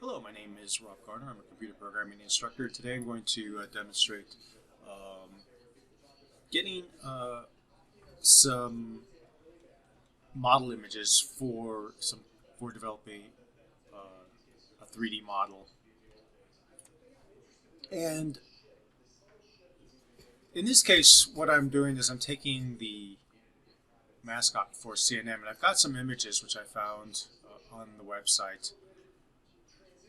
Hello, my name is Rob Garner. I'm a computer programming instructor. Today I'm going to demonstrate um, getting some model images for developing a 3D model. And in this case, what I'm doing is I'm taking the mascot for CNM, and I've got some images which I found on the website.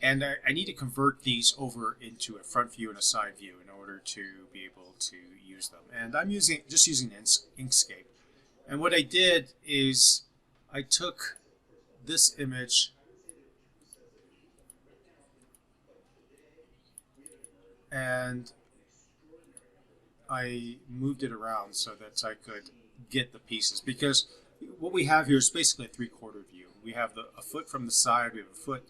And I need to convert these over into a front view and a side view in order to be able to use them. And I'm just using Inkscape. And what I did is I took this image and I moved it around so that I could get the pieces, because what we have here is basically a three-quarter view. We have a foot from the side, we have a foot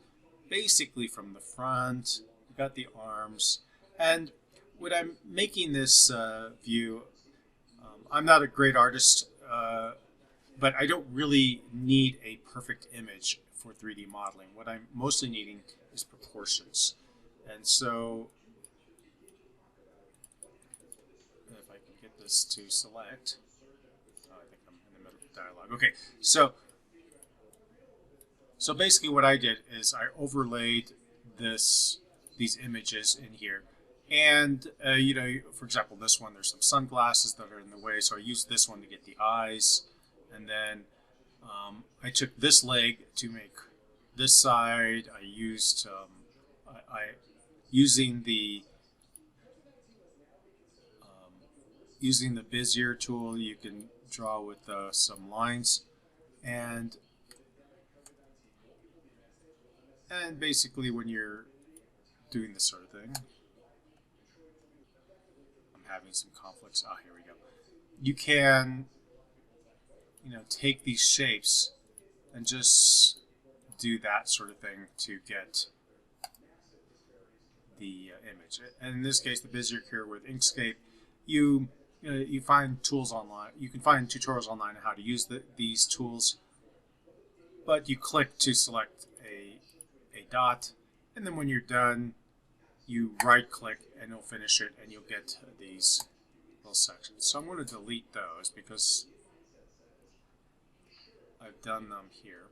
basically from the front, we've got the arms, and when I'm making this view, I'm not a great artist, but I don't really need a perfect image for 3D modeling. What I'm mostly needing is proportions. And so if I can get this to select, I think I'm in the middle of the dialogue. Okay, so basically what I did is I overlaid these images in here. And, for example, this one, there's some sunglasses that are in the way, so I used this one to get the eyes. And then I took this leg to make this side. I used, using using the Bezier tool, you can draw with some lines. And basically when you're doing this sort of thing, I'm having some conflicts. Ah, here we go. You can, take these shapes and just do that sort of thing to get the image. And in this case, the Bezier here with Inkscape, you find tools online. You can find tutorials online on how to use these tools, but you click to select a dot, and then when you're done, you right-click and it'll finish it, and you'll get these little sections. So I'm going to delete those because I've done them here.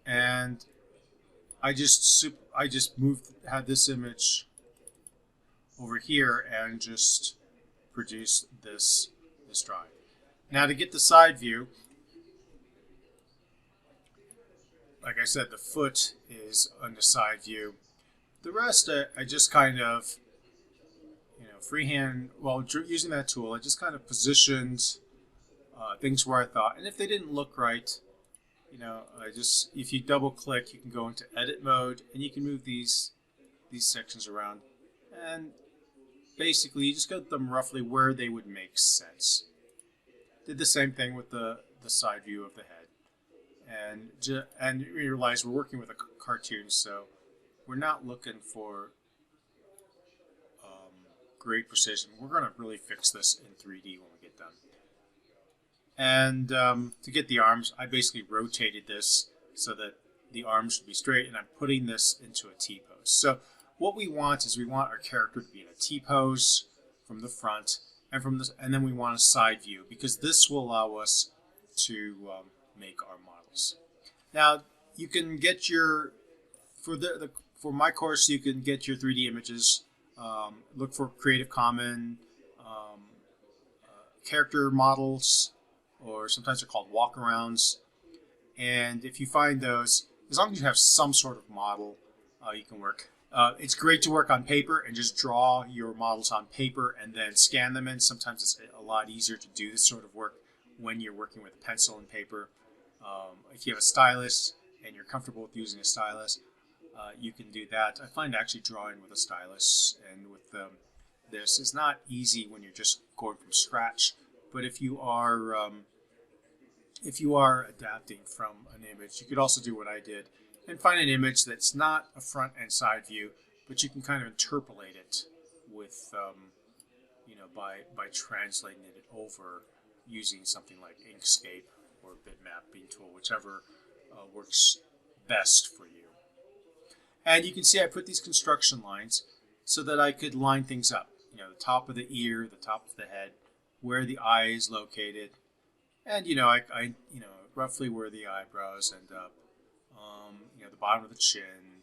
And I just had this image over here and just produced this drawing. Now to get the side view, like I said, the foot is on the side view. The rest I just kind of, freehand, while using that tool, I just kind of positioned things where I thought. And if they didn't look right, if you double click, you can go into edit mode and you can move these sections around. And basically, you just get them roughly where they would make sense. Did the same thing with the side view of the head. And you realize we're working with a cartoon, so we're not looking for great precision. We're going to really fix this in 3D when we get done. And to get the arms, I basically rotated this so that the arms should be straight, and I'm putting this into a T-pose. So what we want is we want our character to be in a T-pose from the front, and then we want a side view, because this will allow us to make our models. Now you can get for my course, you can get your 3D images. Look for Creative Commons character models, or sometimes they're called walkarounds. And if you find those, as long as you have some sort of model, you can work. It's great to work on paper and just draw your models on paper and then scan them in. Sometimes it's a lot easier to do this sort of work when you're working with pencil and paper. If you have a stylus and you're comfortable with using a stylus, you can do that. I find actually drawing with a stylus and with this is not easy when you're just going from scratch. But if you are adapting from an image, you could also do what I did and find an image that's not a front and side view, but you can kind of interpolate it with, by translating it over using something like Inkscape or bitmapping tool, whichever works best for you. And you can see I put these construction lines so that I could line things up. You know, the top of the ear, the top of the head, where the eye is located, and I roughly where the eyebrows end up. The bottom of the chin,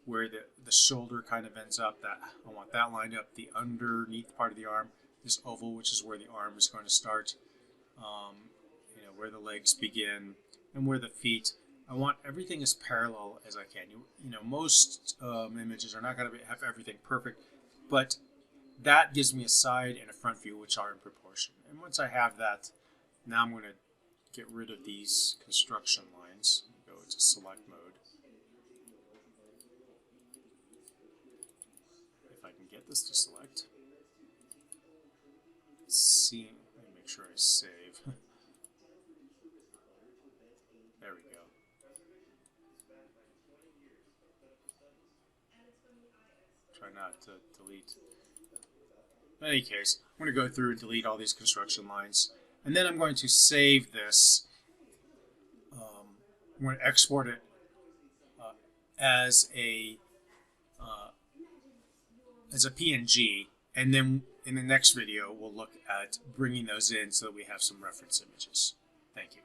where the shoulder kind of ends up. That I want that lined up. The underneath part of the arm, this oval, which is where the arm is going to start. Where the legs begin, and where the feet. I want everything as parallel as I can. Most images are not going to have everything perfect, but that gives me a side and a front view which are in proportion. And once I have that, now I'm going to get rid of these construction lines. Go into select mode. If I can get this to select. See, let me make sure I save. There we go. Try not to delete. In any case, I'm going to go through and delete all these construction lines. And then I'm going to save this. I'm going to export it as a PNG. And then in the next video, we'll look at bringing those in so that we have some reference images. Thank you.